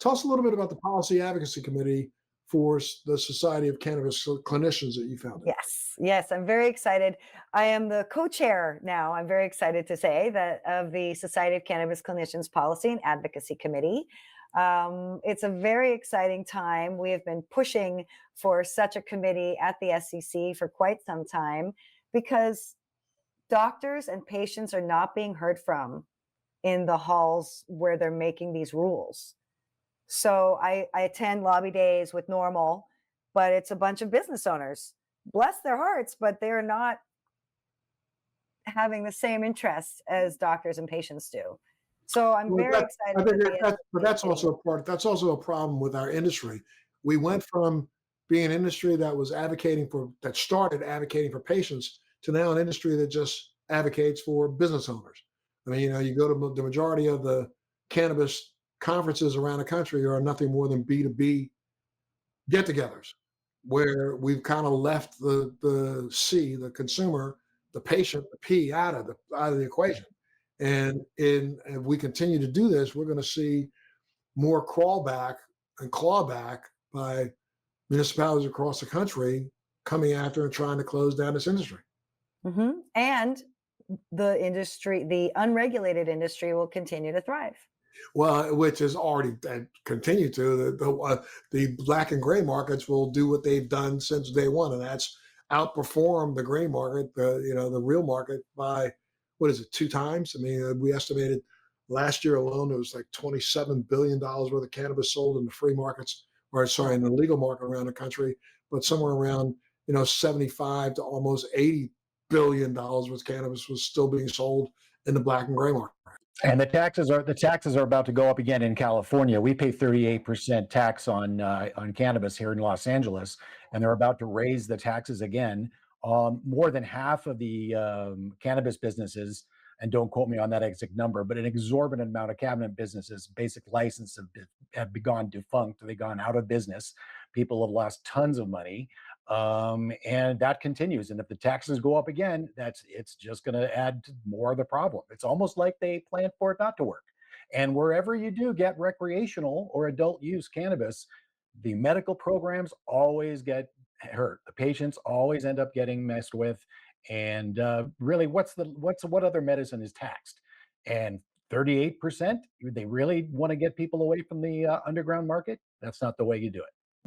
Tell us a little bit about the Policy Advocacy Committee for the Society of Cannabis Clinicians that you founded. Yes, yes, I'm very excited. I am the co-chair now. I'm very excited to say that of the Society of Cannabis Clinicians Policy and Advocacy Committee. It's a very exciting time. We have been pushing for such a committee at the SCC for quite some time because doctors and patients are not being heard from in the halls where they're making these rules. So I attend lobby days with normal, but it's a bunch of business owners. Bless their hearts, but they're not having the same interests as doctors and patients do. So I'm Well, very I excited think that the but SEC is that's getting also a part. That's also a problem with our industry. We went from being an industry that was advocating for that started advocating for patients to now an industry that just advocates for business owners. I mean, you go to the majority of the cannabis conferences around the country are nothing more than B2B get-togethers, where we've kind of left the C, the consumer, the patient, the P out of the equation. And if we continue to do this, we're going to see more crawlback and clawback by municipalities across the country coming after and trying to close down this industry. And the industry, the unregulated industry, will continue to thrive. Well, which is already continue to the black and gray markets will do what they've done since day one, and that's outperform the gray market, the real market by what is it, two times? I mean, we estimated last year alone it was like $27 billion worth of cannabis sold in the free markets, or sorry, in the legal market around the country, but somewhere around 75 to almost $80 billion worth of cannabis was still being sold in the black and gray market. And the taxes are about to go up again in California. We pay 38% tax on cannabis here in Los Angeles, and they're about to raise the taxes again. More than half of the cannabis businesses, and don't quote me on that exact number, but an exorbitant amount of cabinet businesses, basic license have gone defunct. They've gone out of business. People have lost tons of money. And that continues. And if the taxes go up again, it's just going to add to more of the problem. It's almost like they planned for it not to work. And wherever you do get recreational or adult use cannabis, the medical programs always get hurt. The patients always end up getting messed with. And really, what other medicine is taxed? And 38%, they really want to get people away from the underground market. That's not the way you do it.